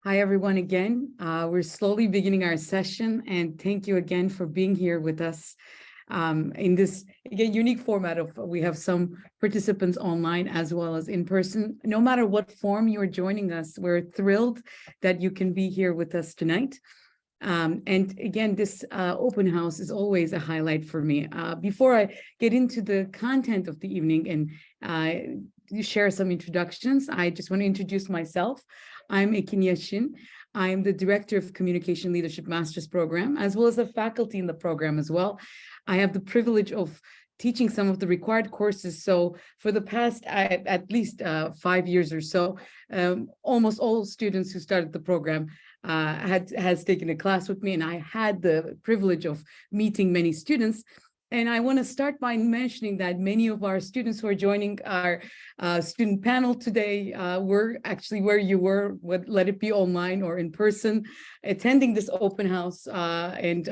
Hi, everyone, again. We're slowly beginning our session, and thank you again for being here with us in this, again, unique format of we have some participants online as well as in person. No matter what form you're joining us, we're thrilled that you can be here with us tonight. And again, this open house is always a highlight for me. Before I get into the content of the evening and share some introductions, I just want to introduce myself. I'm Ekin Yashin. I'm the Director of Communication Leadership Master's Program, as well as a faculty in the program as well. I have the privilege of teaching some of the required courses. So for the past at least 5 years or so, almost all students who started the program has taken a class with me, and I had the privilege of meeting many students. And I want to start by mentioning that many of our students who are joining our student panel today were actually where you were, let it be online or in person, attending this open house. And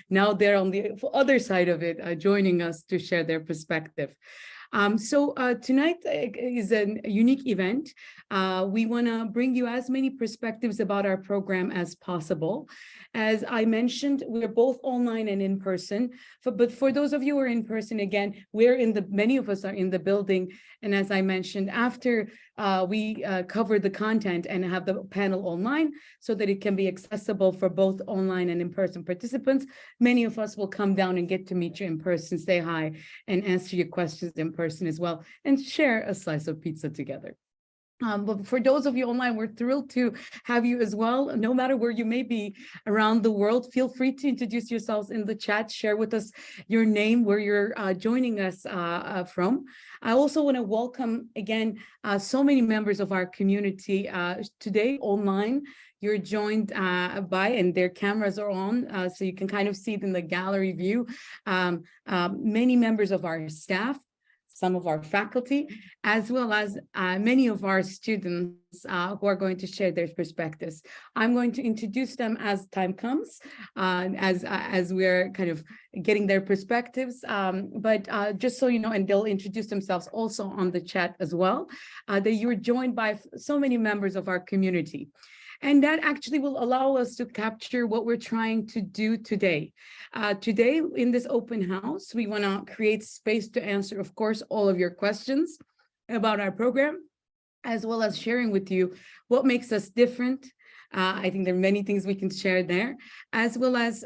now they're on the other side of it, joining us to share their perspective. So tonight is a unique event. We want to bring you as many perspectives about our program as possible. As I mentioned, we're both online and in person. But for those of you who are in person, again, many of us are in the building. And as I mentioned, after we cover the content and have the panel online so that it can be accessible for both online and in-person participants, many of us will come down and get to meet you in person, say hi, and answer your questions in person as well, and share a slice of pizza together. But for those of you online, we're thrilled to have you as well. No matter where you may be around the world, feel free to introduce yourselves in the chat, share with us your name, where you're joining us from. I also want to welcome again so many members of our community today online. You're joined by, and their cameras are on, so you can kind of see it in the gallery view, many members of our staff, some of our faculty, as well as many of our students who are going to share their perspectives. I'm going to introduce them as time comes, as we're kind of getting their perspectives. But just so you know, and they'll introduce themselves also on the chat as well, that you're joined by so many members of our community. And that actually will allow us to capture what we're trying to do today. Today, in this open house, we want to create space to answer, of course, all of your questions about our program, as well as sharing with you what makes us different. I think there are many things we can share there, as well as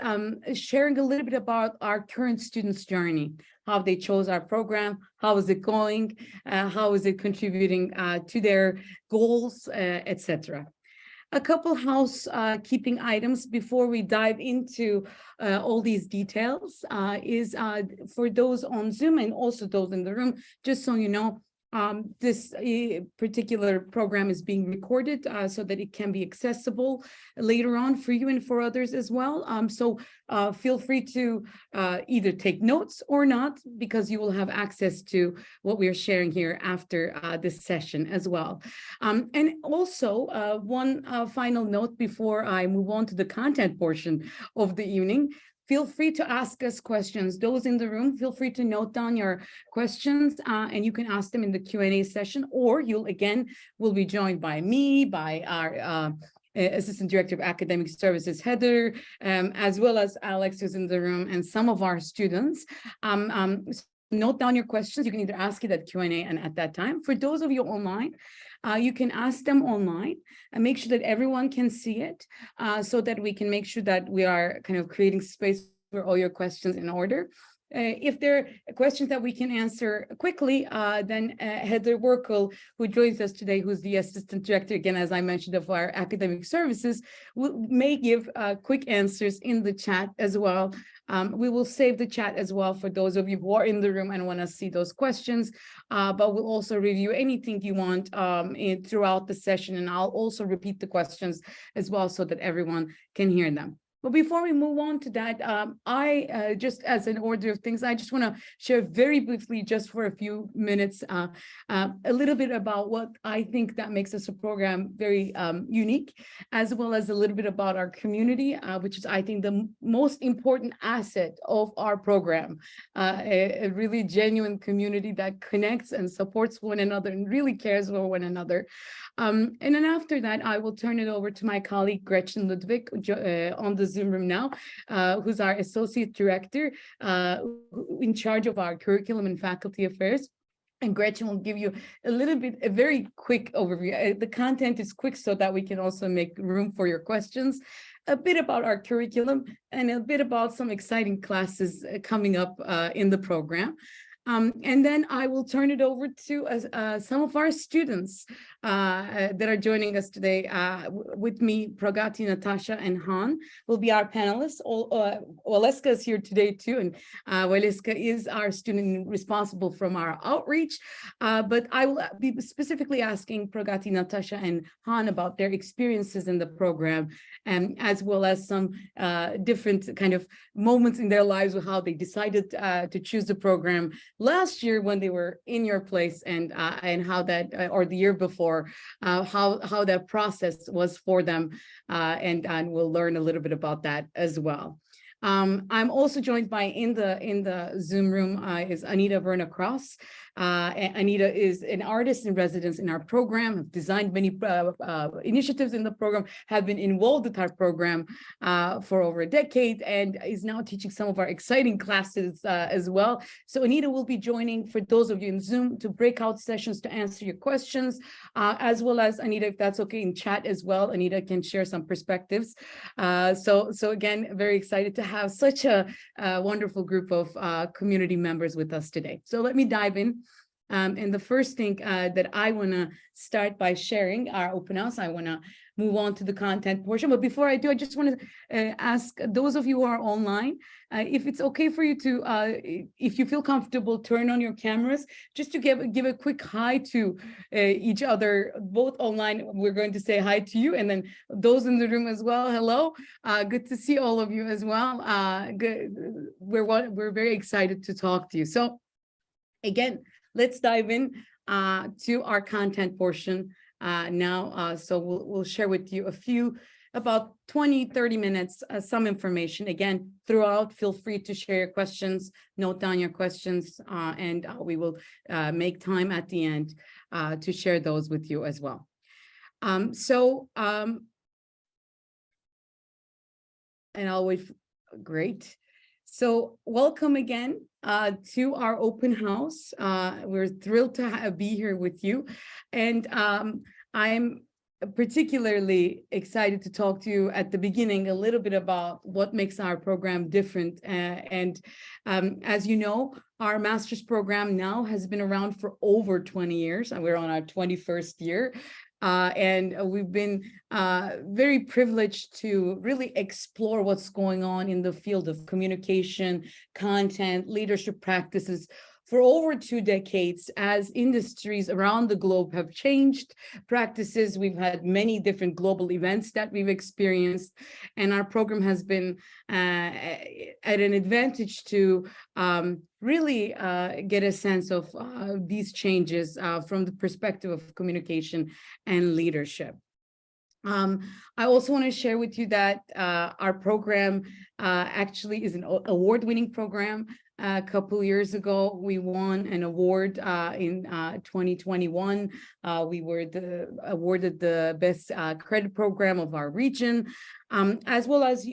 sharing a little bit about our current students' journey, how they chose our program, how is it going, how is it contributing to their goals, etc. A couple housekeeping items before we dive into all these details is for those on Zoom and also those in the room, just so you know, this particular program is being recorded so that it can be accessible later on for you and for others as well. So feel free to either take notes or not, because you will have access to what we are sharing here after this session as well. And also one final note before I move on to the content portion of the evening. Feel free to ask us questions. Those in the room, feel free to note down your questions and you can ask them in the Q&A session, or will be joined by me, by our Assistant Director of Academic Services, Heather, as well as Alex, who's in the room, and some of our students. Note down your questions. You can either ask it at Q&A and at that time. For those of you online, you can ask them online and make sure that everyone can see it so that we can make sure that we are kind of creating space for all your questions in order. If there are questions that we can answer quickly, then Heather Werkel, who joins us today, who's the Assistant Director, again, as I mentioned, of our Academic Services, may give quick answers in the chat as well. We will save the chat as well for those of you who are in the room and want to see those questions, but we'll also review anything you want throughout the session, and I'll also repeat the questions as well so that everyone can hear them. But before we move on to that, I just as an order of things, I just want to share very briefly, just for a few minutes, a little bit about what I think that makes us a program very unique, as well as a little bit about our community, which is, I think, the most important asset of our program, a really genuine community that connects and supports one another and really cares for one another. And then after that, I will turn it over to my colleague, Gretchen Ludwig, on the Zoom room now, who's our Associate Director in charge of our curriculum and faculty affairs. And Gretchen will give you a very quick overview. The content is quick so that we can also make room for your questions, a bit about our curriculum, and a bit about some exciting classes coming up in the program. And then I will turn it over to some of our students that are joining us today. With me, Pragati, Natasha, and Han will be our panelists. Waleska is here today too, and Waleska is our student responsible from our outreach. But I will be specifically asking Pragati, Natasha, and Han about their experiences in the program, as well as some different kind of moments in their lives with how they decided to choose the program last year when they were in your place, and how that, or the year before, how that process was for them, and we'll learn a little bit about that as well. I'm also joined by in the Zoom room is Anita Verna Cross. Anita is an artist in residence in our program, have designed many initiatives in the program, have been involved with our program for over a decade, and is now teaching some of our exciting classes as well. So Anita will be joining, for those of you in Zoom, to breakout sessions to answer your questions, as well as, Anita, if that's okay, in chat as well. Anita can share some perspectives. So again, very excited to have such a wonderful group of community members with us today. So let me dive in. And the first thing that I want to start by sharing our open house, I want to move on to the content portion. But before I do, I just want to ask those of you who are online, if it's okay for you to, if you feel comfortable, turn on your cameras, just to give a quick hi to each other, both online. We're going to say hi to you, and then those in the room as well. Hello, good to see all of you as well. Good. We're very excited to talk to you. So again, let's dive in to our content portion now. So we'll share with you about 20-30 minutes, some information. Again, throughout, feel free to share your questions, note down your questions, and we will make time at the end to share those with you as well. And I'll wait. Great. So welcome again to our open house. We're thrilled to be here with you. And I'm particularly excited to talk to you at the beginning a little bit about what makes our program different. As you know, our master's program now has been around for over 20 years, and we're on our 21st year. And we've been very privileged to really explore what's going on in the field of communication, content, leadership practices for over 2 decades, as industries around the globe have changed practices. We've had many different global events that we've experienced, and our program has been at an advantage to really get a sense of these changes from the perspective of communication and leadership. I also want to share with you that our program actually is an award-winning program. A couple years ago, we won an award in 2021. We were awarded the best credit program of our region, as well as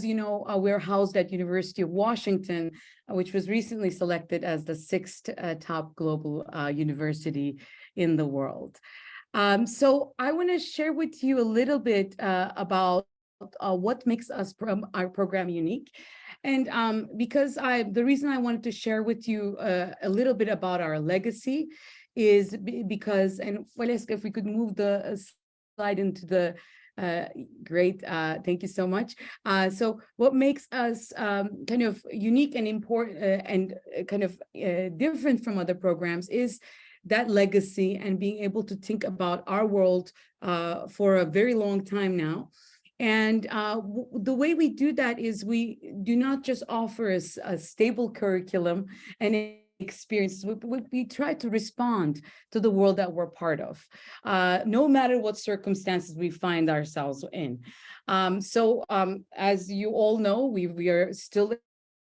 you know, we're housed at University of Washington, which was recently selected as the 6th top global university in the world. So I want to share with you a little bit about what makes our program unique. And because the reason I wanted to share with you a little bit about our legacy is because, and Waleska, if we could move the slide into the, great, thank you so much. So what makes us kind of unique and important and kind of different from other programs is that legacy and being able to think about our world for a very long time now. And the way we do that is we do not just offer a stable curriculum and experiences. We try to respond to the world that we're part of, no matter what circumstances we find ourselves in. As you all know, we are still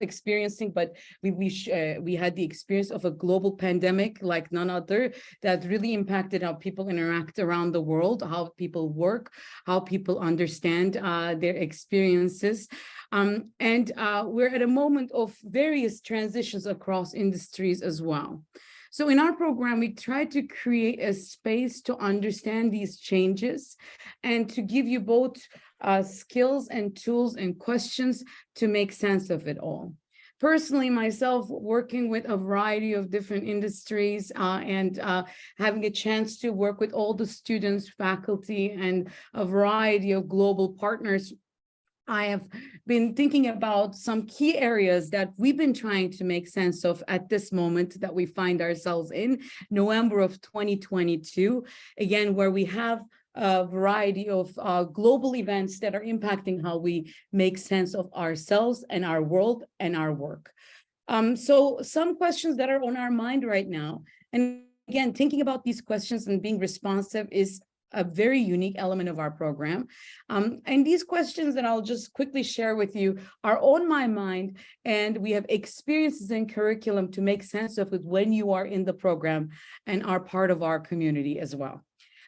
experiencing, but we had the experience of a global pandemic like none other that really impacted how people interact around the world, how people work, how people understand their experiences. We're at a moment of various transitions across industries as well. So in our program, we try to create a space to understand these changes and to give you both skills and tools and questions to make sense of it all. Personally, myself, working with a variety of different industries and having a chance to work with all the students, faculty, and a variety of global partners, I have been thinking about some key areas that we've been trying to make sense of at this moment that we find ourselves in, November of 2022, again, where we have a variety of global events that are impacting how we make sense of ourselves and our world and our work. So some questions that are on our mind right now, and again, thinking about these questions and being responsive is a very unique element of our program. And these questions that I'll just quickly share with you are on my mind, and we have experiences in curriculum to make sense of it when you are in the program and are part of our community as well.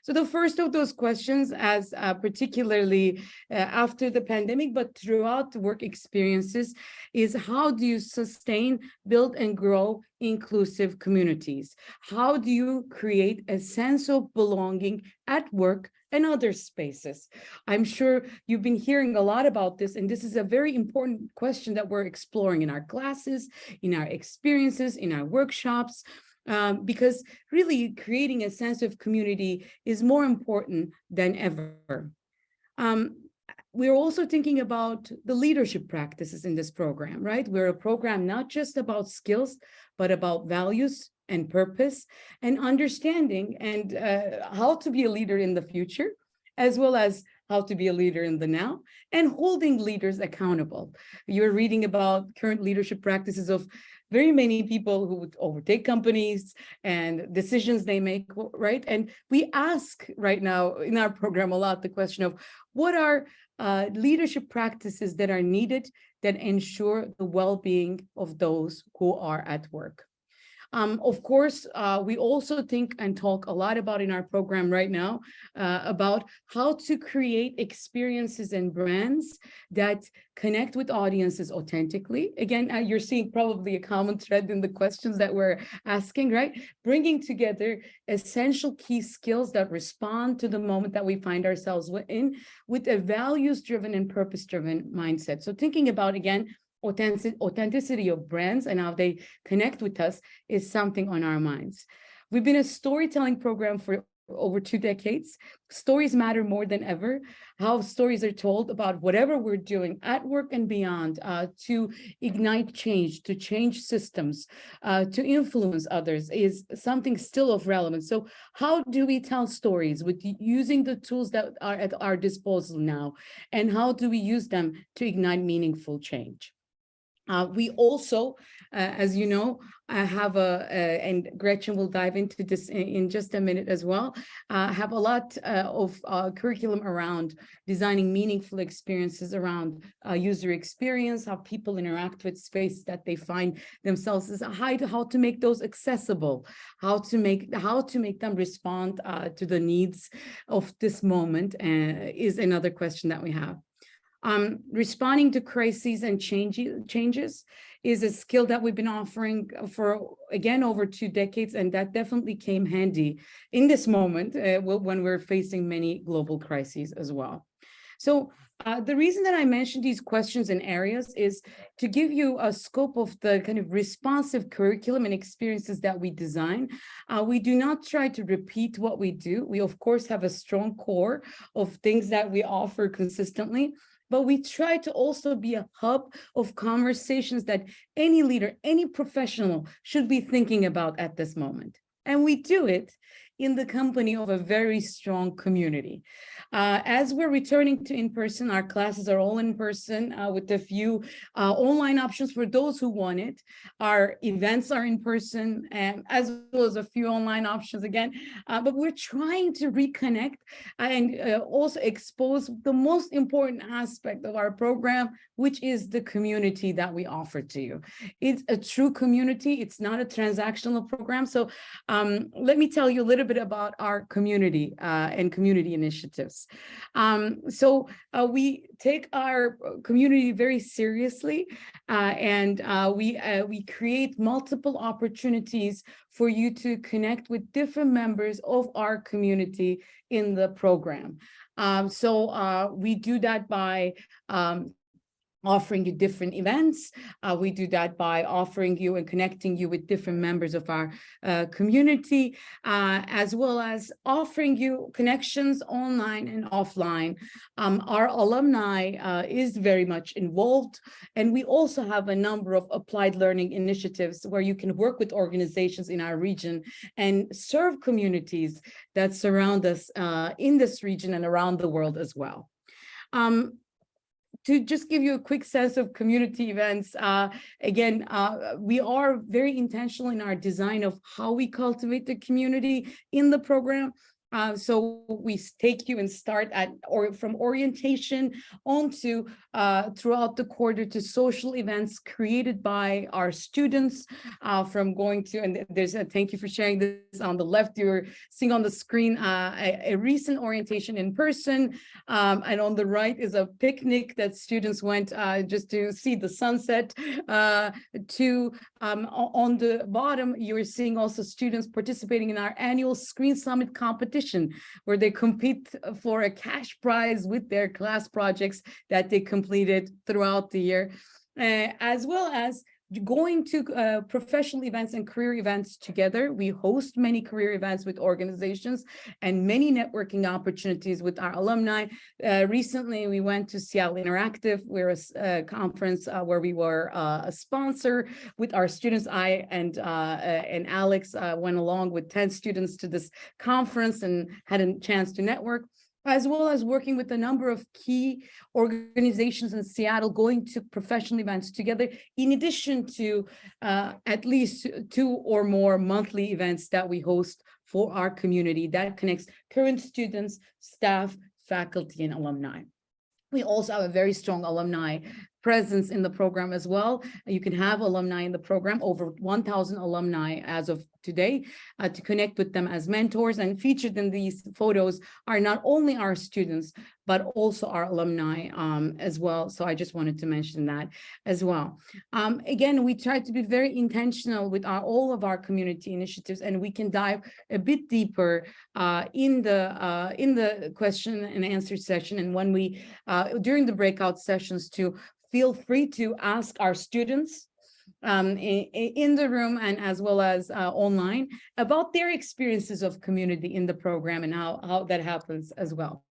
So the first of those questions, as particularly after the pandemic, but throughout the work experiences, is how do you sustain, build, and grow inclusive communities? How do you create a sense of belonging at work and other spaces? I'm sure you've been hearing a lot about this, and this is a very important question that we're exploring in our classes, in our experiences, in our workshops. Because really creating a sense of community is more important than ever. We're also thinking about the leadership practices in this program, right? We're a program not just about skills, but about values and purpose and understanding and how to be a leader in the future, as well as how to be a leader in the now, and holding leaders accountable. You're reading about current leadership practices of very many people who would overtake companies and decisions they make, right? And we ask right now in our program a lot the question of what are leadership practices that are needed that ensure the well-being of those who are at work. Of course, we also think and talk a lot about in our program right now about how to create experiences and brands that connect with audiences authentically. Again, you're seeing probably a common thread in the questions that we're asking, right? Bringing together essential key skills that respond to the moment that we find ourselves in with a values-driven and purpose-driven mindset. So thinking about, again, authenticity of brands and how they connect with us is something on our minds. We've been a storytelling program for over 2 decades. Stories matter more than ever. How stories are told about whatever we're doing at work and beyond to ignite change, to change systems, to influence others is something still of relevance. So how do we tell stories with using the tools that are at our disposal now? And how do we use them to ignite meaningful change? We also, as you know, have and Gretchen will dive into this in just a minute as well, have a lot of curriculum around designing meaningful experiences around user experience, how people interact with space that they find themselves, how to make those accessible, how to make them respond to the needs of this moment is another question that we have. Responding to crises and changes is a skill that we've been offering for, again, over 2 decades, and that definitely came handy in this moment when we're facing many global crises as well. So the reason that I mentioned these questions and areas is to give you a scope of the kind of responsive curriculum and experiences that we design. We do not try to repeat what we do. We, of course, have a strong core of things that we offer consistently, but we try to also be a hub of conversations that any leader, any professional should be thinking about at this moment. And we do it in the company of a very strong community. As we're returning to in-person, our classes are all in person with a few online options for those who want it. Our events are in person, and as well as a few online options again. But we're trying to reconnect and also expose the most important aspect of our program, which is the community that we offer to you. It's a true community. It's not a transactional program. So let me tell you a little bit about our community and community initiatives. We take our community very seriously, and we create multiple opportunities for you to connect with different members of our community in the program. We do that by offering you different events. We do that by offering you and connecting you with different members of our community, as well as offering you connections online and offline. Our alumni is very much involved, and we also have a number of applied learning initiatives where you can work with organizations in our region and serve communities that surround us in this region and around the world as well. To just give you a quick sense of community events, we are very intentional in our design of how we cultivate the community in the program. So we take you and start from orientation onto throughout the quarter to social events created by our students, from going to, and there's a, thank you for sharing this on the left, you're seeing on the screen a recent orientation in person, and on the right is a picnic that students went just to see the sunset, on the bottom, you're seeing also students participating in our annual Screen Summit competition, where they compete for a cash prize with their class projects that they completed throughout the year, as well as going to professional events and career events together. We host many career events with organizations and many networking opportunities with our alumni. Recently, we went to Seattle Interactive. We're a conference where we were a sponsor with our students. I and Alex went along with 10 students to this conference and had a chance to network, as well as working with a number of key organizations in Seattle, going to professional events together, in addition to at least 2 or more monthly events that we host for our community that connects current students, staff, faculty, and alumni. We also have a very strong alumni presence in the program as well. You can have alumni in the program, over 1,000 alumni as of today, to connect with them as mentors. And featured in these photos are not only our students, but also our alumni as well. So I just wanted to mention that as well. Again, we try to be very intentional with all of our community initiatives, and we can dive a bit deeper in the question and answer session. And when we, during the breakout sessions, to feel free to ask our students in the room and as well as online about their experiences of community in the program and how that happens as well.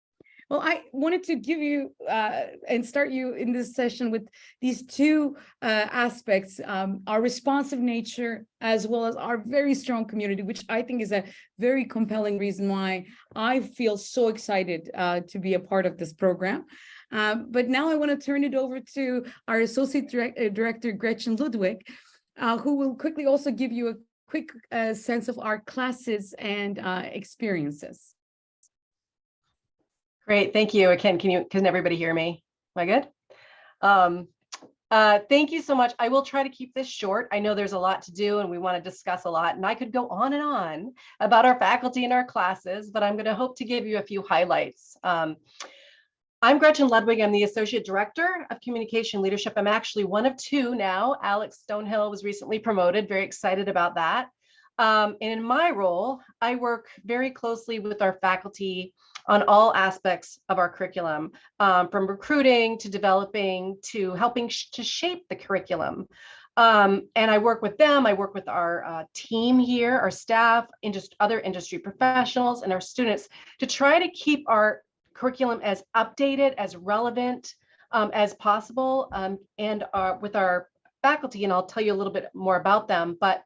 Well, I wanted to give you and start you in this session with these 2 aspects, our responsive nature, as well as our very strong community, which I think is a very compelling reason why I feel so excited to be a part of this program. But now I want to turn it over to our Associate Director, Gretchen Ludwig, who will quickly also give you a quick sense of our classes and experiences. Great, thank you. Can everybody hear me? Am I good? Thank you so much. I will try to keep this short. I know there's a lot to do and we want to discuss a lot, and I could go on and on about our faculty and our classes, but I'm going to hope to give you a few highlights. I'm Gretchen Ludwig. I'm the Associate Director of Communication Leadership. I'm actually one of 2 now. Alex Stonehill was recently promoted. Very excited about that. And in my role, I work very closely with our faculty on all aspects of our curriculum, from recruiting to developing to helping to shape the curriculum. And I work with them. I work with our team here, our staff, other industry professionals, and our students to try to keep our curriculum as updated, as relevant as possible, and with our faculty, and I'll tell you a little bit more about them. But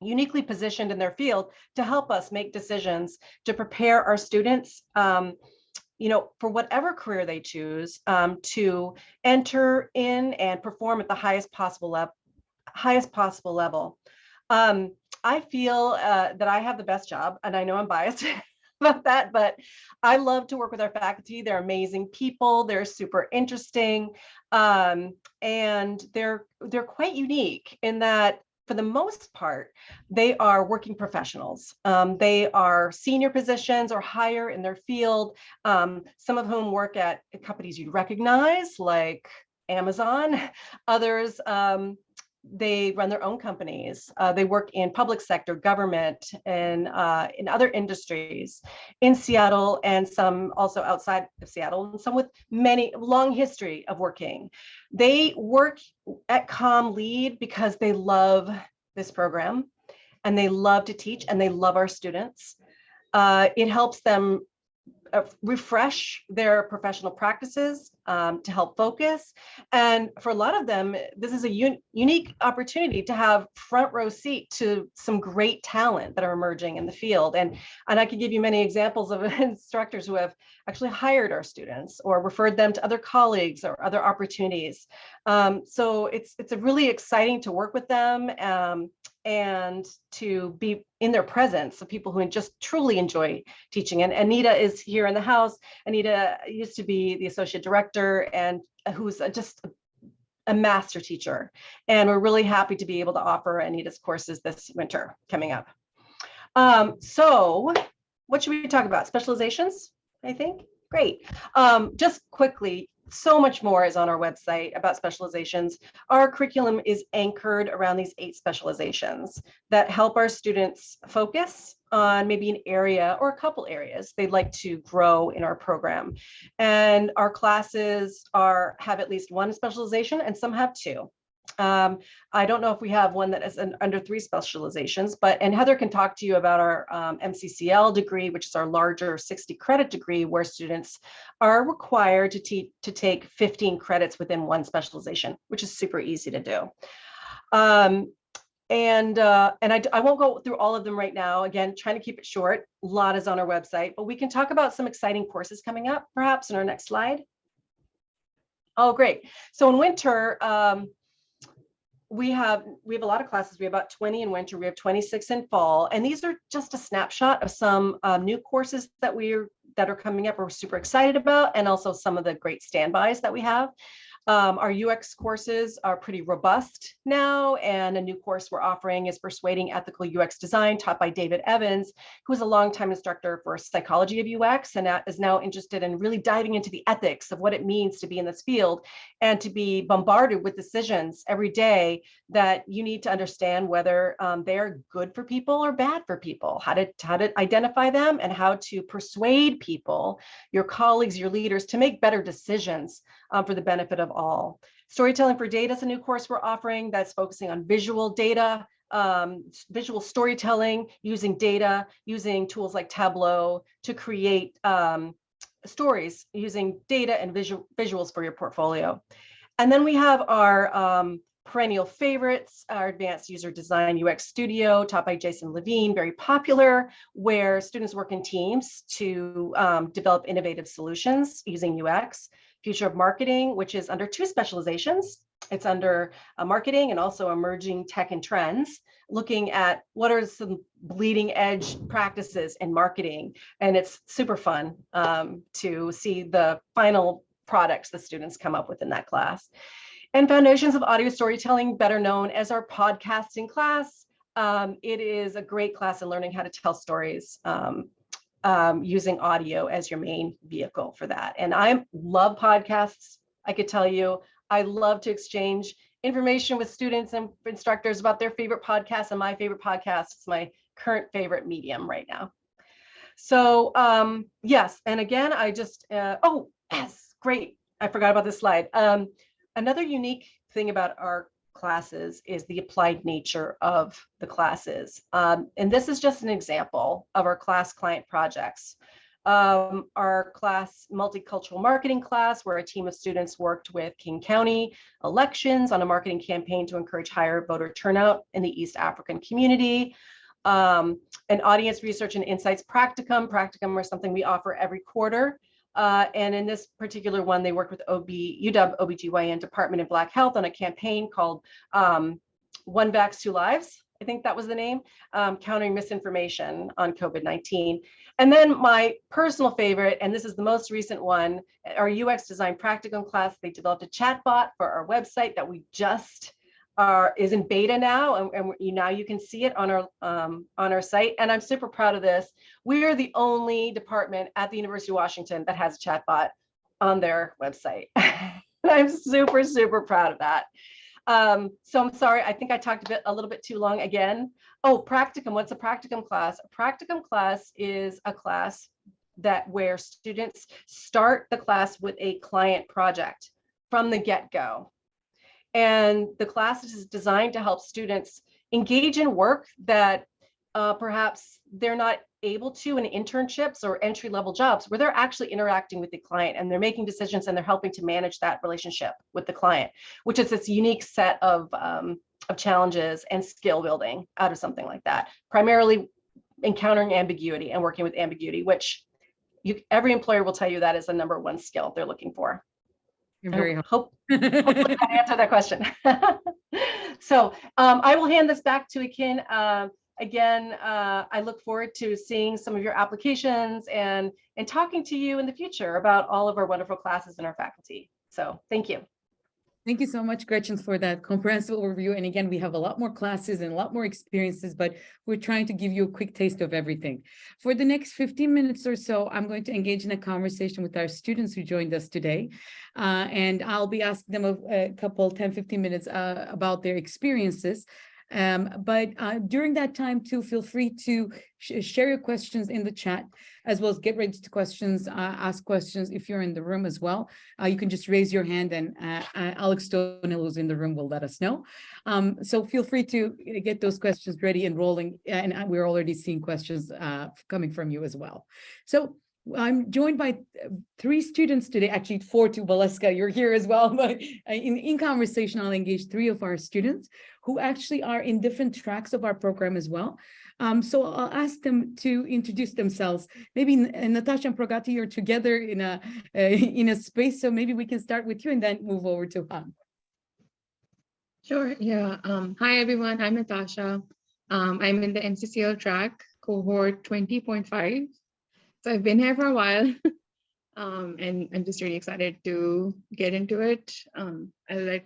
uniquely positioned in their field to help us make decisions to prepare our students, for whatever career they choose, to enter in and perform at the highest possible level. I feel that I have the best job, and I know I'm biased about that, but I love to work with our faculty. They're amazing people. They're super interesting, and they're quite unique in that, for the most part, they are working professionals. They are senior positions or higher in their field, some of whom work at companies you'd recognize, like Amazon. Others, they run their own companies. They work in public sector, government, and in other industries in Seattle, and some also outside of Seattle, and some with many long history of working. They work at CommLead because they love this program, and they love to teach, and they love our students. It helps them refresh their professional practices, to help focus. And for a lot of them, this is a unique opportunity to have front row seat to some great talent that are emerging in the field. And I could give you many examples of instructors who have actually hired our students or referred them to other colleagues or other opportunities. So it's a really exciting to work with them, and to be in their presence, so people who just truly enjoy teaching. And Anita is here in the house. Anita used to be the associate director, and who's just a master teacher. And we're really happy to be able to offer Anita's courses this winter coming up. So what should we talk about? Specializations, I think. Great. Just quickly, so much more is on our website about specializations. Our curriculum is anchored around these 8 specializations that help our students focus on maybe an area or a couple areas they'd like to grow in our program. And our classes have at least 1 specialization, and some have 2. I don't know if we have one that is under 3 specializations, and Heather can talk to you about our MCCL degree, which is our larger 60 credit degree, where students are required to take 15 credits within 1 specialization, which is super easy to do. I won't go through all of them right now. Again, trying to keep it short. A lot is on our website, but we can talk about some exciting courses coming up, perhaps in our next slide. Oh, great. So in winter, we have a lot of classes. We have about 20 in winter. We have 26 in fall, and these are just a snapshot of some new courses that are coming up. We're super excited about, and also some of the great standbys that we have. Our UX courses are pretty robust now, and a new course we're offering is Persuading Ethical UX Design, taught by David Evans, who is a longtime instructor for psychology of UX, and is now interested in really diving into the ethics of what it means to be in this field and to be bombarded with decisions every day that you need to understand whether they're good for people or bad for people, how to identify them, and how to persuade people, your colleagues, your leaders, to make better decisions for the benefit of all. Storytelling for Data is a new course we're offering that's focusing on visual data, visual storytelling, using data, using tools like Tableau to create stories using data and visuals for your portfolio. And then we have our perennial favorites, our Advanced User Design UX Studio, taught by Jason Levine, very popular, where students work in teams to develop innovative solutions using UX. Future of Marketing, which is under 2 specializations. It's under marketing and also emerging tech and trends, looking at what are some bleeding edge practices in marketing. And it's super fun to see the final products the students come up with in that class. And Foundations of Audio Storytelling, better known as our podcasting class. It is a great class in learning how to tell stories, using audio as your main vehicle for that. And I love podcasts. I could tell you, I love to exchange information with students and instructors about their favorite podcasts, and my favorite podcast. It's my current favorite medium right now. So yes, and again, I just, oh, yes, great. I forgot about this slide. Another unique thing about our classes is the applied nature of the classes. And this is just an example of our class client projects. Our class, multicultural marketing class, where a team of students worked with King County elections on a marketing campaign to encourage higher voter turnout in the East African community. An audience research and insights practicum. Practicum is something we offer every quarter. And in this particular one, they worked with UW OBGYN Department of Black Health on a campaign called One Vax, Two Lives. I think that was the name, countering misinformation on COVID-19. And then my personal favorite, and this is the most recent one, our UX design practicum class. They developed a chatbot for our website that we just is in beta now, and now you can see it on our site. And I'm super proud of this. We are the only department at the University of Washington that has a chatbot on their website. I'm super, super proud of that. So I'm sorry, I think I talked a little bit too long again. Oh, practicum, what's a practicum class? A practicum class is a class where students start the class with a client project from the get-go. And the class is designed to help students engage in work that perhaps they're not able to in internships or entry-level jobs, where they're actually interacting with the client and they're making decisions and they're helping to manage that relationship with the client, which is this unique set of challenges and skill building out of something like that. Primarily encountering ambiguity and working with ambiguity, which every employer will tell you that is the number one skill they're looking for. You're very hopefully that answered that question. So I will hand this back to Akin. Again, I look forward to seeing some of your applications and talking to you in the future about all of our wonderful classes and our faculty. So thank you. Thank you so much, Gretchen, for that comprehensive overview. And again, we have a lot more classes and a lot more experiences, but we're trying to give you a quick taste of everything. For the next 15 minutes or so, I'm going to engage in a conversation with our students who joined us today. And I'll be asking them a couple, 10, 15 minutes about their experiences. But during that time too, feel free to share your questions in the chat, as well as get ready to ask questions if you're in the room as well. You can just raise your hand and Alex Stonell, who's in the room, will let us know. So feel free to get those questions ready and rolling, and we're already seeing questions coming from you as well. So I'm joined by 3 students today, actually 4 to Valeska, you're here as well, but in conversation, I'll engage 3 of our students who actually are in different tracks of our program as well. So I'll ask them to introduce themselves. Maybe Natasha and Pragati are together in a space, so maybe we can start with you and then move over to Han. Sure, yeah. Hi, everyone, I'm Natasha. I'm in the MCCL track, cohort 20.5. So I've been here for a while, and I'm just really excited to get into it. I'll let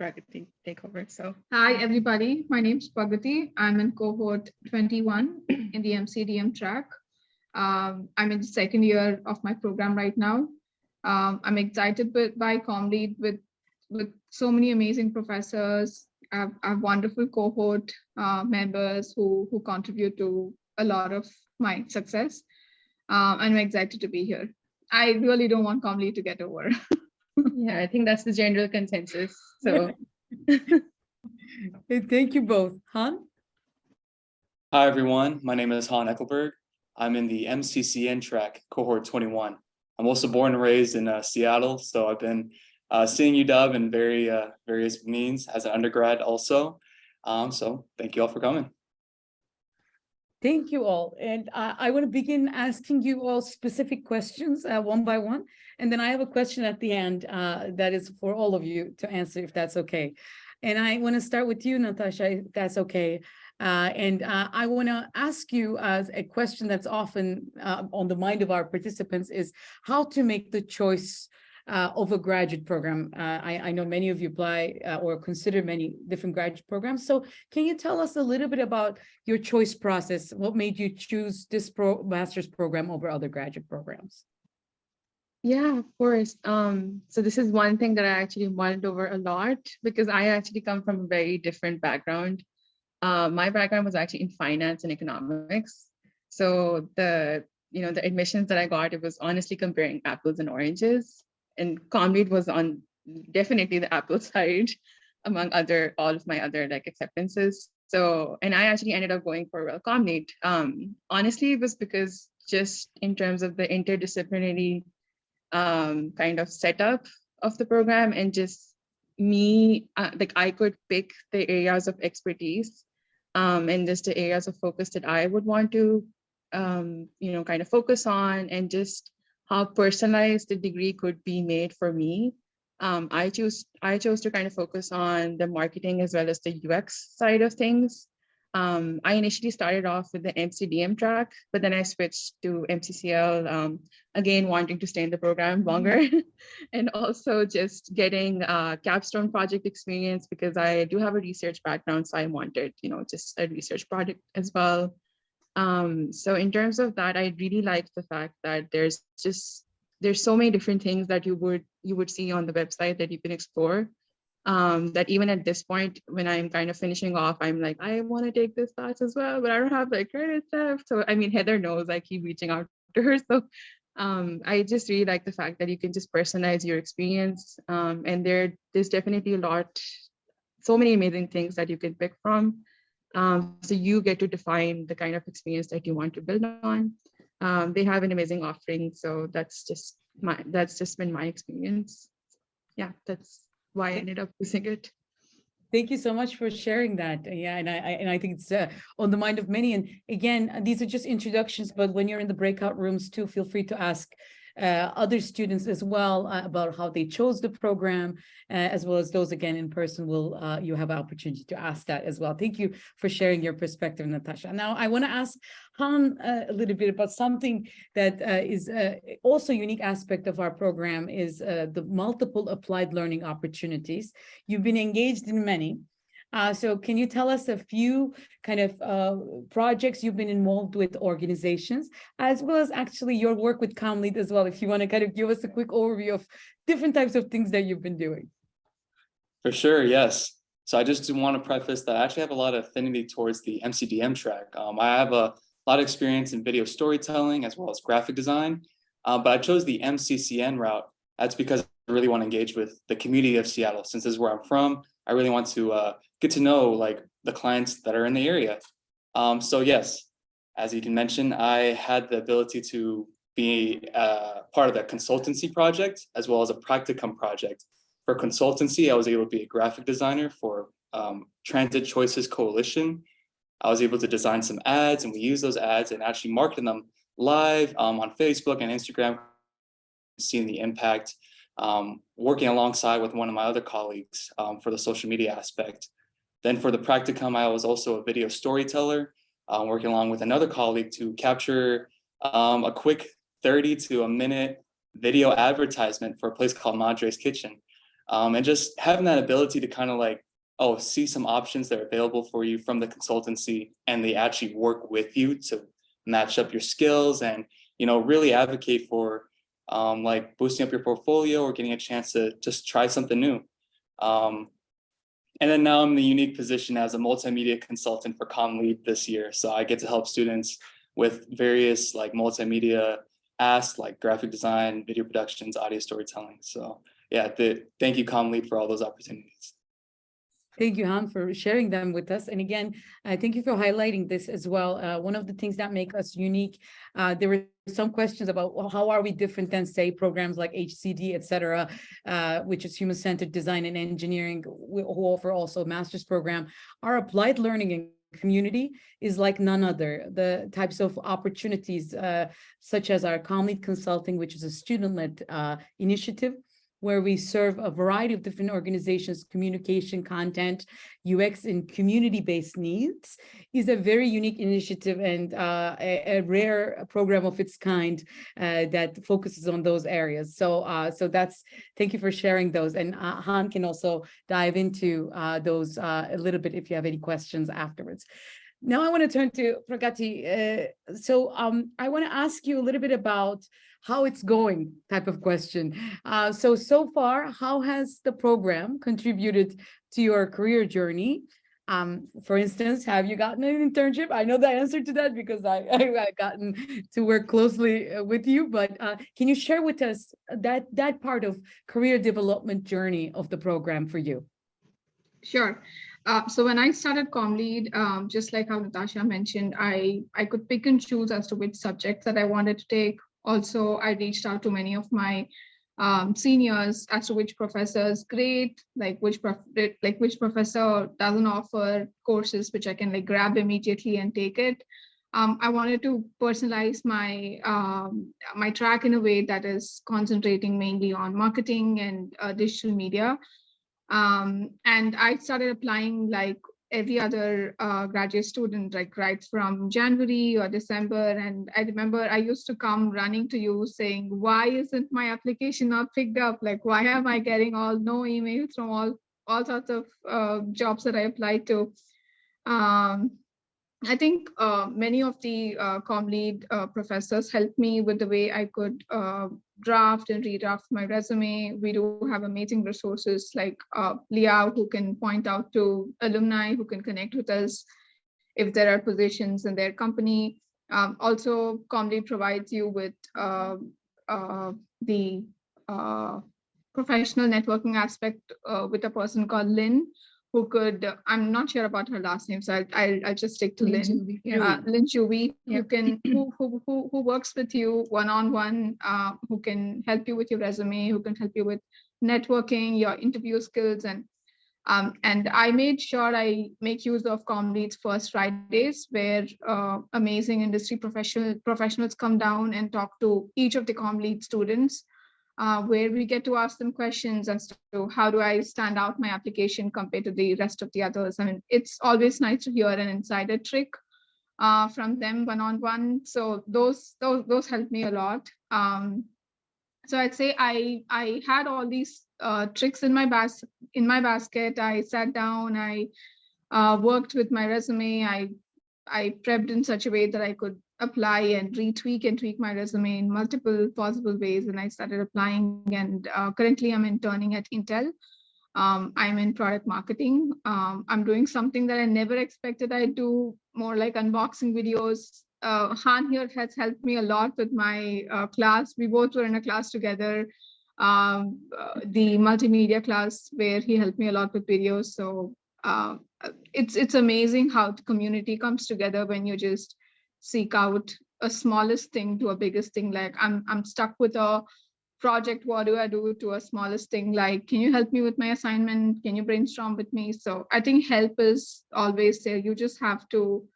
Pragati take over. So hi everybody, my name is Pragati. I'm in cohort 21 in the MCDM track. I'm in the second year of my program right now. I'm excited by ComLead with so many amazing professors. I have wonderful cohort members who contribute to a lot of my success. I'm excited to be here. I really don't want ComLead to get over. Yeah, I think that's the general consensus. So Thank you both. Han? Hi, everyone. My name is Han Eckelberg. I'm in the MCCN track, cohort 21. I'm also born and raised in Seattle, so I've been seeing UW in various means as an undergrad also. So thank you all for coming. Thank you all. And I want to begin asking you all specific questions one by one. And then I have a question at the end that is for all of you to answer, if that's okay. And I want to start with you, Natasha, if that's okay. I want to ask you a question that's often on the mind of our participants is how to make the choice of a graduate program. I know many of you apply or consider many different graduate programs. So can you tell us a little bit about your choice process? What made you choose this master's program over other graduate programs? yeah, of course. So this is one thing that I actually mulled over a lot because I actually come from a very different background. My background was actually in finance and economics. So the admissions that I got, it was honestly comparing apples and oranges. And ComLead was on definitely the Apple side among all of my other acceptances. So, and I actually ended up going for ComLead. Honestly, it was because just in terms of the interdisciplinary kind of setup of the program, and just me, like I could pick the areas of expertise and just the areas of focus that I would want to, kind of focus on, and just how personalized the degree could be made for me. I chose to kind of focus on the marketing as well as the UX side of things. I initially started off with the MCDM track, but then I switched to MCCL, again, wanting to stay in the program longer and also just getting capstone project experience because I do have a research background. So I wanted, just a research project as well. So in terms of that, I really like the fact that there's so many different things that you would see on the website that you can explore. That even at this point, when I'm kind of finishing off, I'm like, I want to take this class as well, but I don't have the credit left. So I mean, Heather knows I keep reaching out to her. So I just really like the fact that you can just personalize your experience. And there's definitely so many amazing things that you can pick from. So you get to define the kind of experience that you want to build on. They have an amazing offering. So that's just been my experience. Yeah, that's why I ended up using it. Thank you so much for sharing that. Yeah, and I think it's on the mind of many. And again, these are just introductions, but when you're in the breakout rooms too, feel free to ask other students as well about how they chose the program, as well as those again in person. You have an opportunity to ask that as well. Thank you for sharing your perspective, Natasha. Now I want to ask Han a little bit about something that is also a unique aspect of our program is the multiple applied learning opportunities. You've been engaged in many. So can you tell us a few kind of projects you've been involved with organizations, as well as actually your work with ComLead as well, if you want to kind of give us a quick overview of different types of things that you've been doing. For sure, yes. So I just want to preface that I actually have a lot of affinity towards the MCDM track. I have a lot of experience in video storytelling as well as graphic design, but I chose the MCCN route. That's because I really want to engage with the community of Seattle. Since this is where I'm from, I really want to get to know like the clients that are in the area. So yes, as you can mention, I had the ability to be part of the consultancy project as well as a practicum project. For consultancy, I was able to be a graphic designer for Transit Choices Coalition. I was able to design some ads, and we use those ads and actually market them live on Facebook and Instagram, seeing the impact, working alongside with one of my other colleagues for the social media aspect. Then for the practicum, I was also a video storyteller, working along with another colleague to capture a quick 30 to a minute video advertisement for a place called Madre's Kitchen. And just having that ability to kind of like, see some options that are available for you from the consultancy, and they actually work with you to match up your skills and, really advocate for like boosting up your portfolio or getting a chance to just try something new. And then now I'm in the unique position as a multimedia consultant for ComLead this year. So I get to help students with various like multimedia asks like graphic design, video productions, audio storytelling. So yeah, thank you ComLead for all those opportunities. Thank you, Han, for sharing them with us. And again, thank you for highlighting this as well. One of the things that make us unique, there were some questions about how are we different than, say, programs like HCD, et cetera, which is human-centered design and engineering, who offer also a master's program. Our applied learning and community is like none other. The types of opportunities, such as our ComLead Consulting, which is a student-led initiative, where we serve a variety of different organizations, communication, content, UX, and community-based needs, is a very unique initiative and a rare program of its kind that focuses on those areas. So thank you for sharing those. And Han can also dive into those a little bit if you have any questions afterwards. Now I want to turn to Pragati. I want to ask you a little bit about how it's going type of question. So far, how has the program contributed to your career journey? For instance, have you gotten an internship? I know the answer to that because I gotten to work closely with you, but can you share with us that part of career development journey of the program for you? Sure. So when I started ComLead, just like how Natasha mentioned, I could pick and choose as to which subjects that I wanted to take. Also, I reached out to many of my seniors as to which professors great, like which professor doesn't offer courses which I can like grab immediately and take it. I wanted to personalize my track in a way that is concentrating mainly on marketing and digital media. And I started applying like every other graduate student, like right from January or December. And I remember I used to come running to you saying, why isn't my application not picked up? Like, why am I getting no emails from all sorts of jobs that I applied to? Um, I think many of the ComLead professors helped me with the way I could draft and redraft my resume. We do have amazing resources like Liao, who can point out to alumni who can connect with us if there are positions in their company. Also, ComLead provides you with the professional networking aspect with a person called Lynn, who could, I'm not sure about her last name, so I'll just stick to Lynn. Lynn Juby, who works with you one-on-one, who can help you with your resume, who can help you with networking, your interview skills, and I made sure I make use of ComLead's First Fridays, where amazing industry professionals come down and talk to each of the ComLead students, where we get to ask them questions as to how do I stand out my application compared to the rest of the others. I mean, it's always nice to hear an insider trick from them one-on-one. So those helped me a lot. So I'd say I had all these tricks in my basket. I sat down, I worked with my resume. I prepped in such a way that I could apply and retweak and tweak my resume in multiple possible ways. And I started applying, and currently I'm interning at Intel. I'm in product marketing. I'm doing something that I never expected I'd do, more like unboxing videos. Han here has helped me a lot with my class. We both were in a class together, the multimedia class, where he helped me a lot with videos. So it's amazing how the community comes together when you just seek out a smallest thing to a biggest thing. Like I'm stuck with a project, what do I do, to a smallest thing like, can you help me with my assignment, can you brainstorm with me? So I think help is always there. You just have to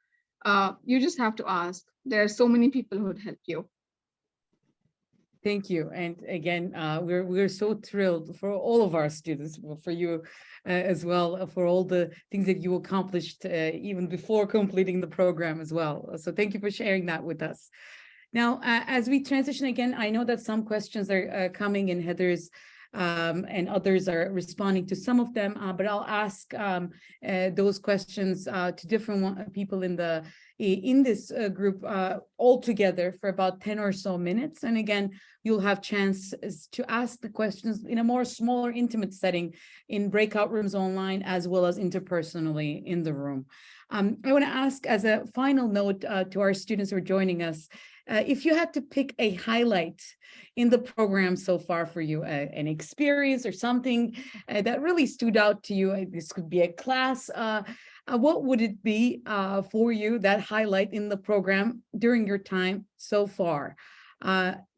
ask. There are so many people who would help you. Thank you. And again, we're so thrilled for all of our students, for you as well, for all the things that you accomplished even before completing the program as well. So thank you for sharing that with us. Now, as we transition again, I know that some questions are coming in, Heather's, and others are responding to some of them, but I'll ask those questions to different people in this group all together for about 10 or so minutes. And again, you'll have chance to ask the questions in a more smaller, intimate setting in breakout rooms online, as well as interpersonally in the room. I want to ask, as a final note to our students who are joining us, if you had to pick a highlight in the program so far for you, an experience or something that really stood out to you, this could be a class, what would it be for you, that highlight in the program during your time so far?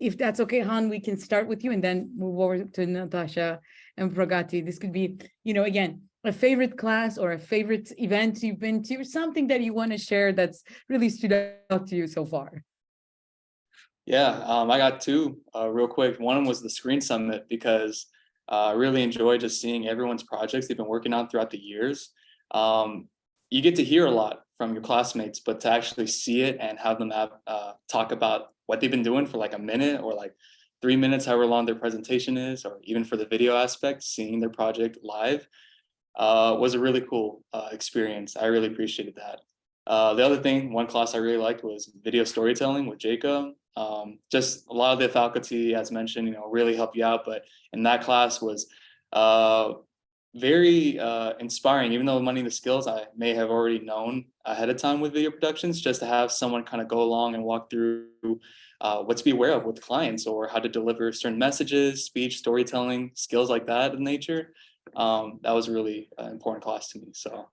If that's okay, Han, we can start with you and then move over to Natasha and Pragati. This could be, again, a favorite class or a favorite event you've been to, or something that you want to share that's really stood out to you so far. Yeah, I got two real quick. One was the Screen Summit, because I really enjoy just seeing everyone's projects they've been working on throughout the years. You get to hear a lot from your classmates, but to actually see it and have them talk about what they've been doing for like a minute or like 3 minutes, however long their presentation is, or even for the video aspect, seeing their project live was a really cool experience. I really appreciated that. The other thing, one class I really liked was video storytelling with Jacob. Just a lot of the faculty, as mentioned, really help you out. But in that class was very inspiring, even though many of the skills I may have already known ahead of time with video productions, just to have someone kind of go along and walk through what to be aware of with clients, or how to deliver certain messages, speech, storytelling, skills like that in nature. That was a really important class to me. So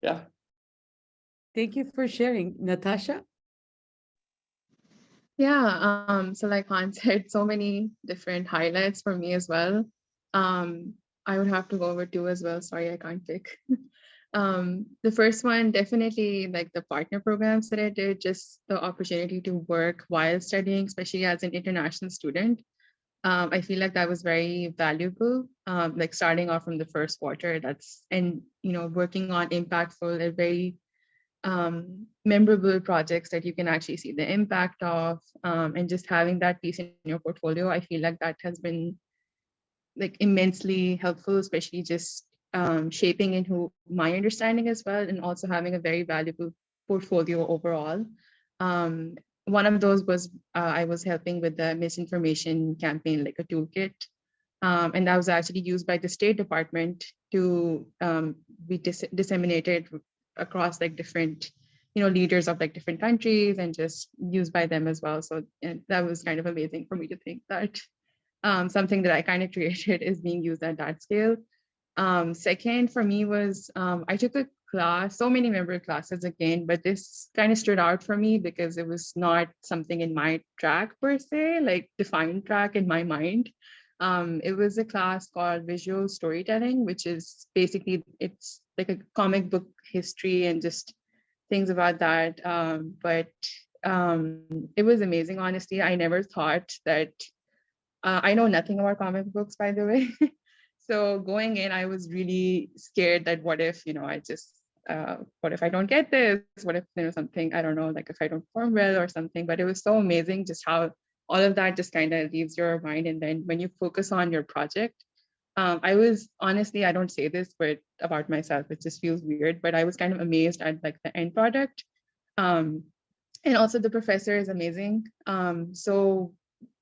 Yeah. Thank you for sharing. Natasha? Yeah, so like Han said, so many different highlights for me as well. I would have to go over two as well. Sorry, I can't pick. The first one, definitely like the partner programs that I did, just the opportunity to work while studying, especially as an international student. I feel like that was very valuable. Like starting off from the first quarter, and working on impactful and very memorable projects that you can actually see the impact of, and just having that piece in your portfolio. I feel like that has been like immensely helpful, especially just shaping into my understanding as well, and also having a very valuable portfolio overall. Um, One of those was I was helping with the misinformation campaign, like a toolkit. And that was actually used by the State Department to be disseminated across like different, leaders of like different countries, and just used by them as well. So that was kind of amazing for me to think that something that I kind of created is being used at that scale. Second for me was I took a class, so many member classes again, but this kind of stood out for me because it was not something in my track per se, like defined track in my mind. It was a class called Visual Storytelling, which is basically, it's like a comic book history and just things about that. But it was amazing, honestly. I never thought that I know nothing about comic books, by the way. So going in, I was really scared that what if, what if I don't get this? What if, something, I don't know, like if I don't perform well or something. But it was so amazing just how all of that just kind of leaves your mind. And then when you focus on your project, I was honestly, I don't say this, but about myself, it just feels weird, but I was kind of amazed at like the end product. Um, and also the professor is amazing. So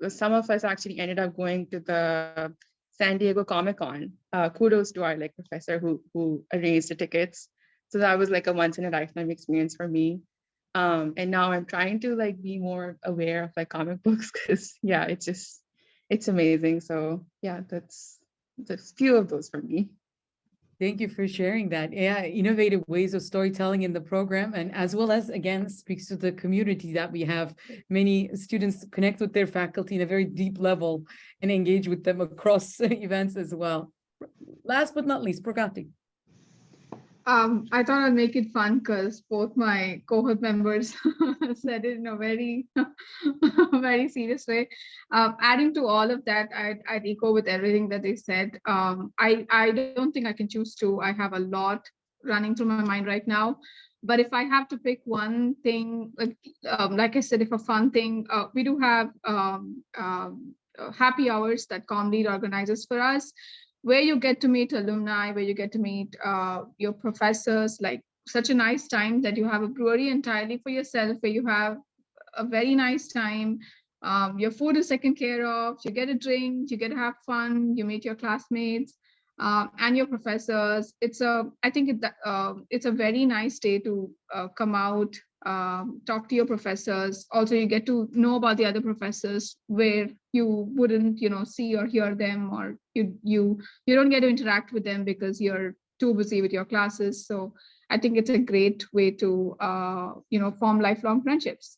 some of us actually ended up going to the San Diego Comic-Con. Kudos to our like professor who arranged the tickets. So that was like a once in a lifetime experience for me. And now I'm trying to like be more aware of like comic books because yeah, it's amazing. So yeah, that's a few of those for me. Thank you for sharing that. Yeah, innovative ways of storytelling in the program, and as well as, again, speaks to the community that we have. Many students connect with their faculty in a very deep level and engage with them across events as well. Last but not least, Pragati. I thought I'd make it fun because both my cohort members said it in a very, very serious way. Adding to all of that, I'd echo with everything that they said. I don't think I can choose two. I have a lot running through my mind right now. But if I have to pick one thing, like I said, if a fun thing, we do have happy hours that ComLead organizes for us, where you get to meet alumni, where you get to meet your professors, like such a nice time that you have a brewery entirely for yourself, where you have a very nice time. Your food is taken care of, you get a drink, you get to have fun, you meet your classmates and your professors. I think it's a very nice day to come out, talk to your professors. Also, you get to know about the other professors where you wouldn't, see or hear them, or you don't get to interact with them because you're too busy with your classes. So I think it's a great way to, form lifelong friendships.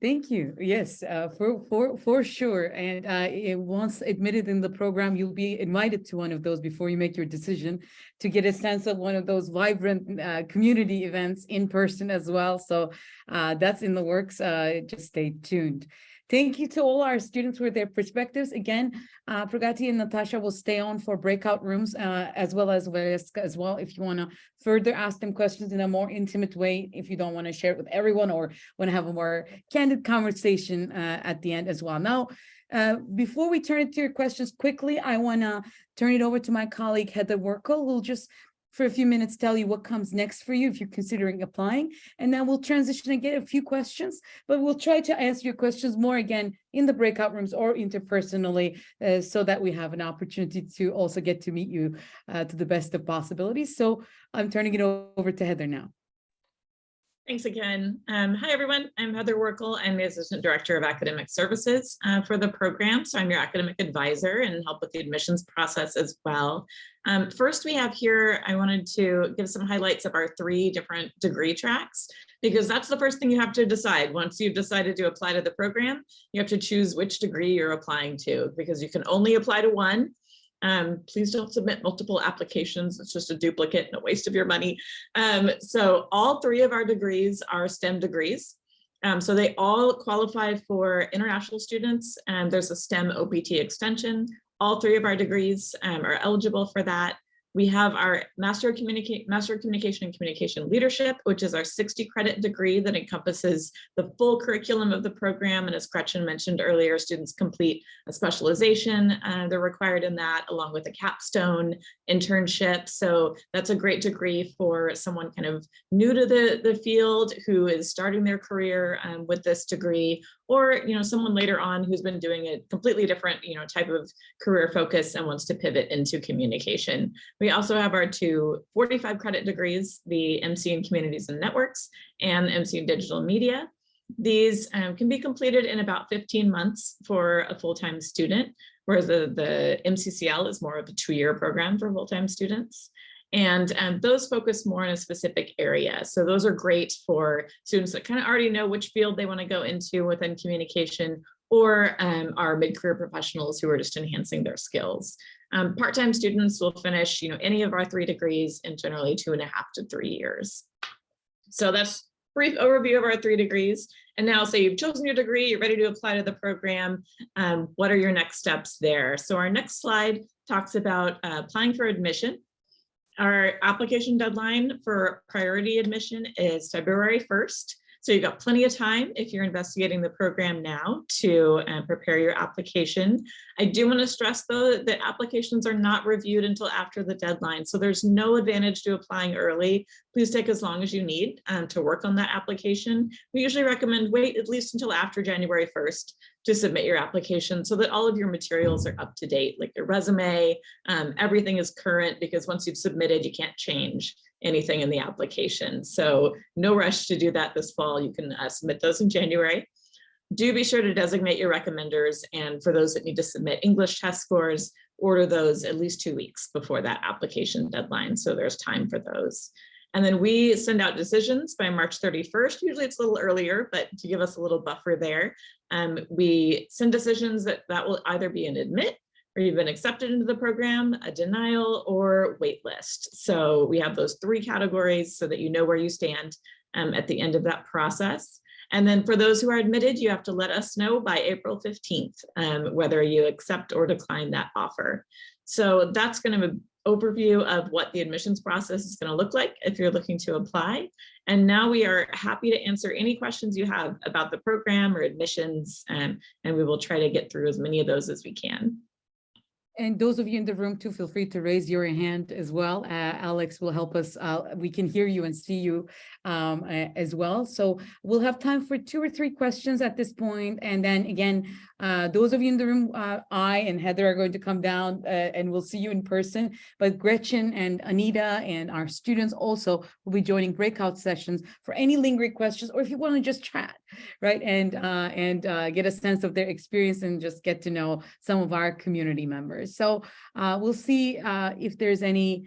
Thank you. Yes, for sure. And once admitted in the program, you'll be invited to one of those before you make your decision, to get a sense of one of those vibrant community events in person as well. So that's in the works. Just stay tuned. Thank you to all our students for their perspectives. Again, Pragati and Natasha will stay on for breakout rooms, as well as if you want to further ask them questions in a more intimate way, if you don't want to share it with everyone or want to have a more candid conversation at the end as well. Now, before we turn it to your questions quickly, I want to turn it over to my colleague, Heather Werkel, who'll just for a few minutes tell you what comes next for you if you're considering applying, and then we'll transition and get a few questions, but we'll try to answer your questions more again in the breakout rooms or interpersonally, so that we have an opportunity to also get to meet you to the best of possibilities. So I'm turning it over to Heather now. Thanks again. Hi, everyone. I'm Heather Werkel. I'm the Assistant Director of Academic Services for the program. So I'm your academic advisor and help with the admissions process as well. First, we have here, I wanted to give some highlights of our 3 different degree tracks, because that's the first thing you have to decide. Once you've decided to apply to the program, you have to choose which degree you're applying to, because you can only apply to one. Please don't submit multiple applications. It's just a duplicate and a waste of your money. So all 3 of our degrees are STEM degrees. So they all qualify for international students, and there's a STEM OPT extension. All 3 of our degrees are eligible for that. We have our Master of Communication and Communication Leadership, which is our 60 credit degree that encompasses the full curriculum of the program. And as Gretchen mentioned earlier, students complete a specialization. They're required in that, along with a capstone internship. So that's a great degree for someone kind of new to the field who is starting their career with this degree, or someone later on who's been doing a completely different type of career focus and wants to pivot into communication. We also have our 2 45 credit degrees, the MC in Communities and Networks and MC in Digital Media. These can be completed in about 15 months for a full-time student, whereas the MCCL is more of a 2-year program for full-time students. And those focus more on a specific area. So those are great for students that kind of already know which field they want to go into within communication, or are mid-career professionals who are just enhancing their skills. Part-time students will finish any of our 3 degrees in generally 2.5 to 3 years. So that's a brief overview of our 3 degrees. And now, say you've chosen your degree, you're ready to apply to the program. What are your next steps there? So our next slide talks about applying for admission. Our application deadline for priority admission is February 1st. So you've got plenty of time if you're investigating the program now to prepare your application. I do want to stress, though, that applications are not reviewed until after the deadline. So there's no advantage to applying early. Please take as long as you need to work on that application. We usually recommend wait at least until after January 1st to submit your application, so that all of your materials are up to date, like your resume, everything is current, because once you've submitted, you can't change anything in the application. So no rush to do that this fall. You can submit those in January. Do be sure to designate your recommenders, and for those that need to submit English test scores, order those at least 2 weeks before that application deadline, so there's time for those. And then we send out decisions by March 31st. Usually it's a little earlier, but to give us a little buffer there, we send decisions that will either be an admit, or you've been accepted into the program, a denial, or wait list. So we have those 3 categories so that you know where you stand at the end of that process. And then for those who are admitted, you have to let us know by April 15th whether you accept or decline that offer. So that's going to be an overview of what the admissions process is going to look like if you're looking to apply. And now we are happy to answer any questions you have about the program or admissions, and we will try to get through as many of those as we can. And those of you in the room too, feel free to raise your hand as well. Alex will help us. We can hear you and see you as well. So we'll have time for 2 or 3 questions at this point. And then again, those of you in the room, I and Heather are going to come down and we'll see you in person. But Gretchen and Anita and our students also will be joining breakout sessions for any lingering questions, or if you want to just chat, right? And get a sense of their experience and just get to know some of our community members. So we'll see if there's any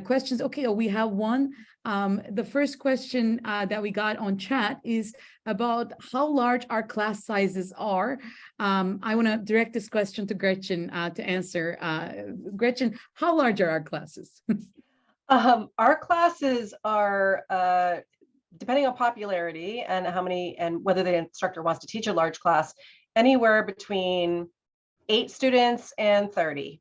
questions. Okay, we have one. The first question that we got on chat is about how large our class sizes are. I want to direct this question to Gretchen to answer. Gretchen, how large are our classes? Our classes are, depending on popularity and how many, and whether the instructor wants to teach a large class, anywhere between 8 students and 30.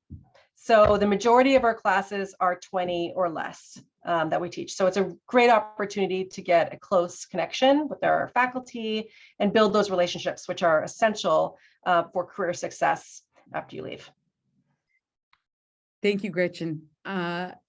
So the majority of our classes are 20 or less that we teach. So it's a great opportunity to get a close connection with our faculty and build those relationships, which are essential for career success after you leave. Thank you, Gretchen.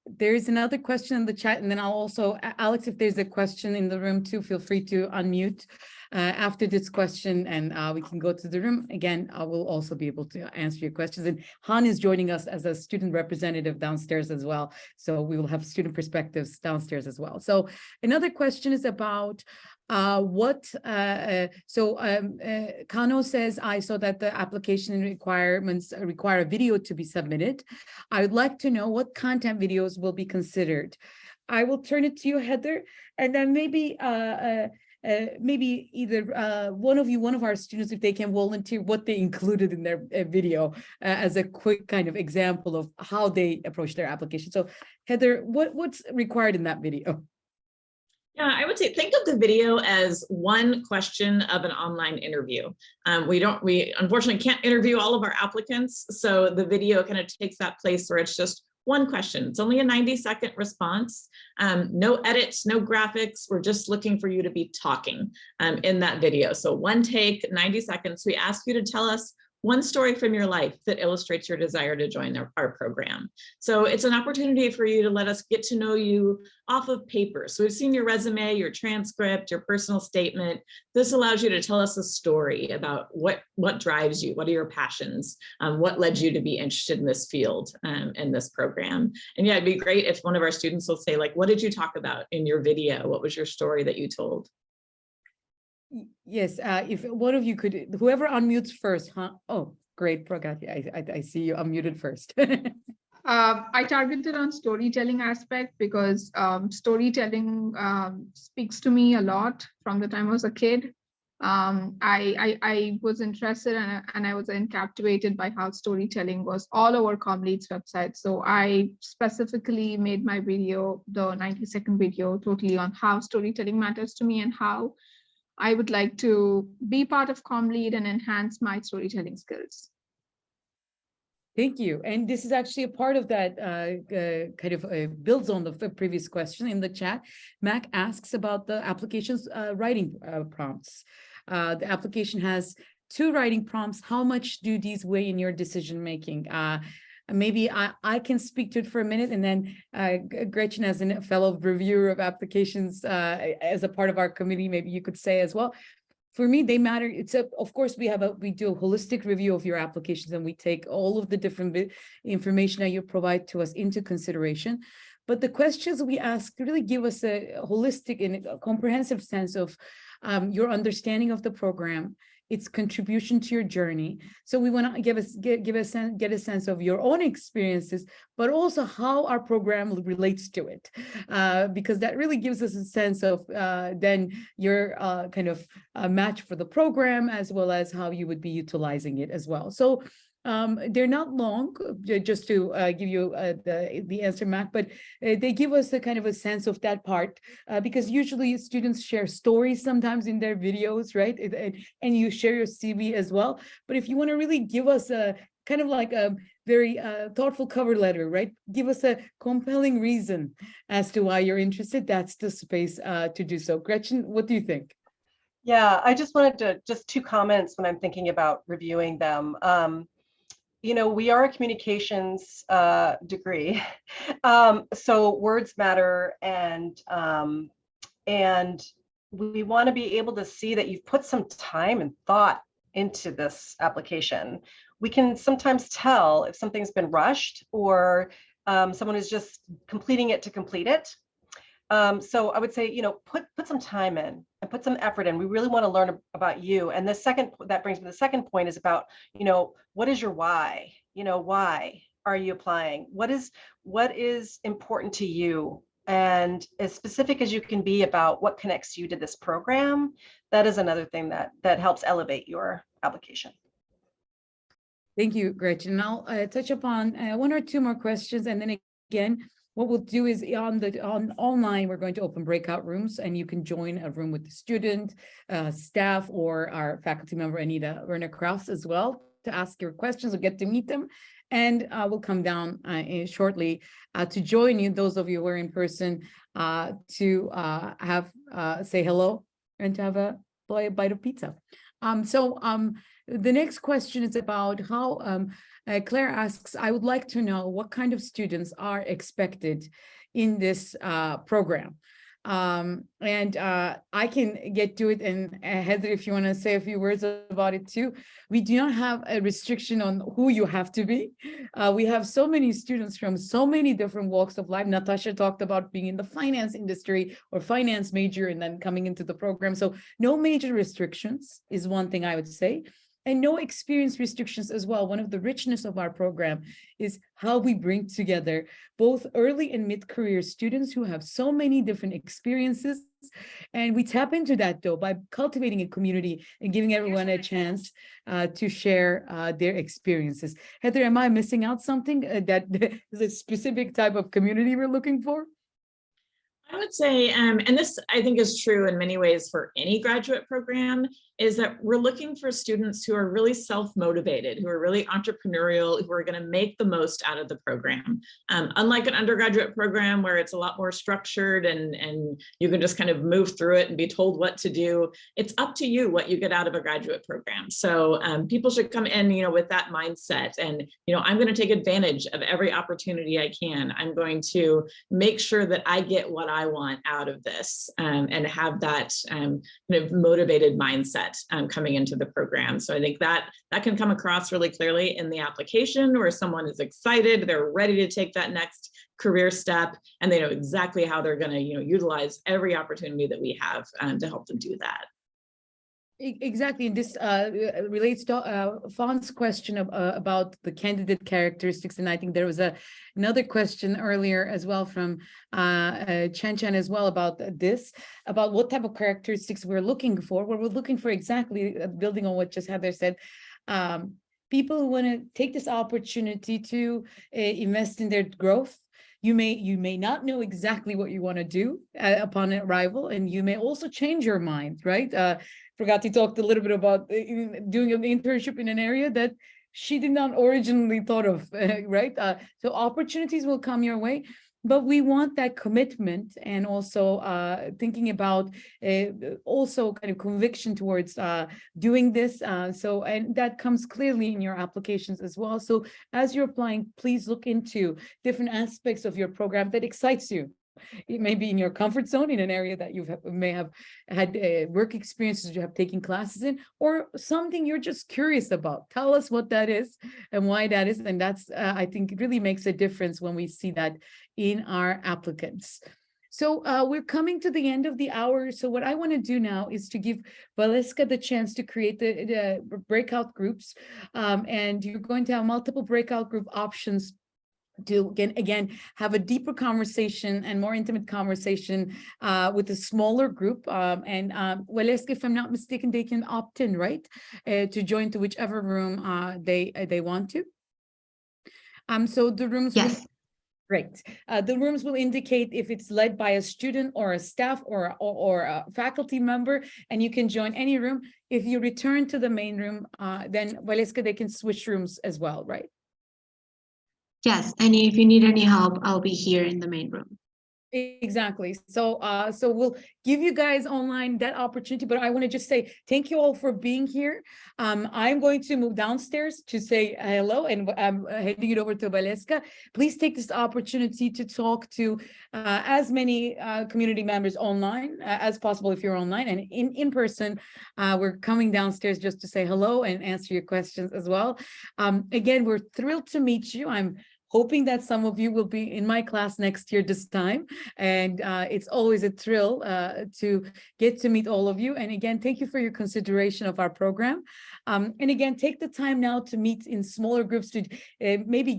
There's another question in the chat, and then I'll also, Alex, if there's a question in the room too, feel free to unmute. after this question, and we can go to the room again, I will also be able to answer your questions. And Han is joining us as a student representative downstairs as well. So we will have student perspectives downstairs as well. So another question is about Kano says, I saw that the application requirements require a video to be submitted. I would like to know what content videos will be considered. I will turn it to you, Heather, and then maybe either one of our students, if they can volunteer what they included in their video as a quick kind of example of how they approach their application. So Heather, what's required in that video? Yeah, I would say think of the video as one question of an online interview. We unfortunately can't interview all of our applicants, so the video kind of takes that place where it's just one question. It's only a 90-second response. No edits, no graphics. We're just looking for you to be talking in that video. So one take, 90 seconds. We ask you to tell us one story from your life that illustrates your desire to join our program. So it's an opportunity for you to let us get to know you off of paper. So we've seen your resume, your transcript, your personal statement. This allows you to tell us a story about what drives you, what are your passions, what led you to be interested in this field and this program. And yeah, it'd be great if one of our students will say, like, what did you talk about in your video? What was your story that you told? Yes, if one of you could, whoever unmutes first, huh? Oh, great, Pragati, I see you unmuted first. I targeted on storytelling aspect because storytelling speaks to me a lot from the time I was a kid. I was interested and I was captivated by how storytelling was all over CommLead's website. So I specifically made my video, the 90-second video, totally on how storytelling matters to me and how I would like to be part of CommLead and enhance my storytelling skills. Thank you. And this is actually a part of that kind of builds on the previous question in the chat. Mac asks about the application's writing prompts. The application has 2 writing prompts. How much do these weigh in your decision making? Maybe I can speak to it for a minute, and then Gretchen, as a fellow reviewer of applications, as a part of our committee, maybe you could say as well. For me, they matter. Of course, we do a holistic review of your applications, and we take all of the different information that you provide to us into consideration. But the questions we ask really give us a holistic and a comprehensive sense of your understanding of the program, its contribution to your journey. So we want to get a sense of your own experiences, but also how our program relates to it, because that really gives us a sense of then your kind of match for the program, as well as how you would be utilizing it as well. So they're not long, just to give you the answer, Mac, but they give us a kind of a sense of that part, because usually students share stories sometimes in their videos, right? And you share your CV as well. But if you want to really give us a kind of like a very thoughtful cover letter, right? Give us a compelling reason as to why you're interested. That's the space to do so. Gretchen, what do you think? Yeah, I just wanted to just 2 comments when I'm thinking about reviewing them. You know, we are a communications degree, so words matter, and we want to be able to see that you've put some time and thought into this application. We can sometimes tell if something's been rushed or someone is just completing it to complete it. So I would say, you know, put some time in and put some effort in. We really want to learn about you. And that brings me to the second point is about, you know, what is your why? You know, why are you applying? What is important to you? And as specific as you can be about what connects you to this program, that is another thing that helps elevate your application. Thank you, Gretchen. I'll touch upon 1 or 2 more questions, and then again, what we'll do is on online, we're going to open breakout rooms, and you can join a room with the student, staff, or our faculty member, Anita Werner-Krauss, as well, to ask your questions or get to meet them. And we'll come down shortly to join you, those of you who are in person, to say hello and to have a bite of pizza. The next question is about how Claire asks, I would like to know what kind of students are expected in this program. I can get to it. And Heather, if you want to say a few words about it too, we do not have a restriction on who you have to be. We have so many students from so many different walks of life. Natasha talked about being in the finance industry or finance major and then coming into the program. So no major restrictions is one thing I would say. And no experience restrictions as well. One of the richness of our program is how we bring together both early and mid-career students who have so many different experiences. And we tap into that though by cultivating a community and giving everyone a chance to share their experiences. Heather, am I missing out something that is a specific type of community we're looking for? I would say, and this I think is true in many ways for any graduate program, is that we're looking for students who are really self-motivated, who are really entrepreneurial, who are going to make the most out of the program. Unlike an undergraduate program where it's a lot more structured and you can just kind of move through it and be told what to do, it's up to you what you get out of a graduate program. So people should come in, with that mindset and, I'm going to take advantage of every opportunity I can. I'm going to make sure that I get what I want out of this and have that kind of motivated mindset coming into the program. So I think that can come across really clearly in the application where someone is excited, they're ready to take that next career step, and they know exactly how they're going to utilize every opportunity that we have to help them do that. Exactly. And this relates to Fawn's question about the candidate characteristics. And I think there was another question earlier as well from Chan as well about this, about what type of characteristics we're looking for. Well, we're looking for exactly building on what just Heather said. People who want to take this opportunity to invest in their growth. You may not know exactly what you want to do upon arrival, and you may also change your mind, right? Pragati talked a little bit about doing an internship in an area that she did not originally thought of, right? So opportunities will come your way, but we want that commitment and also thinking about also kind of conviction towards doing this. And that comes clearly in your applications as well. So as you're applying, please look into different aspects of your program that excites you. It may be in your comfort zone in an area that you may have had work experiences you have taken classes in, or something you're just curious about. Tell us what that is and why that is. And that's, I think, it really makes a difference when we see that in our applicants. So we're coming to the end of the hour. So what I want to do now is to give Valeska the chance to create the breakout groups. And you're going to have multiple breakout group options to again have a deeper conversation and more intimate conversation with a smaller group. Valeska, if I'm not mistaken, they can opt in, right, to join to whichever room they want to. So the rooms. Yes. Great. The rooms will indicate if it's led by a student or a staff or a faculty member, and you can join any room. If you return to the main room, then Valeska, they can switch rooms as well, right? Yes, and if you need any help, I'll be here in the main room. Exactly. So we'll give you guys online that opportunity, but I want to just say thank you all for being here. I'm going to move downstairs to say hello, and I'm handing it over to Valeska. Please take this opportunity to talk to as many community members online as possible if you're online, and in person. We're coming downstairs just to say hello and answer your questions as well. Again, we're thrilled to meet you. I'm hoping that some of you will be in my class next year this time. And it's always a thrill to get to meet all of you. And again, thank you for your consideration of our program. And again, take the time now to meet in smaller groups to maybe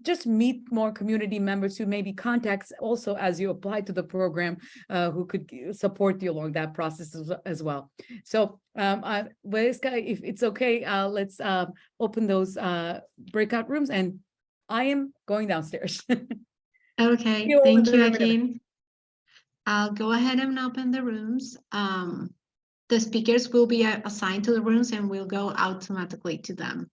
just meet more community members who maybe contacts also as you apply to the program who could support you along that process as well. So Valeska, if it's okay, let's open those breakout rooms, and I am going downstairs. Okay, thank you again. I'll go ahead and open the rooms. The speakers will be assigned to the rooms and we'll go automatically to them.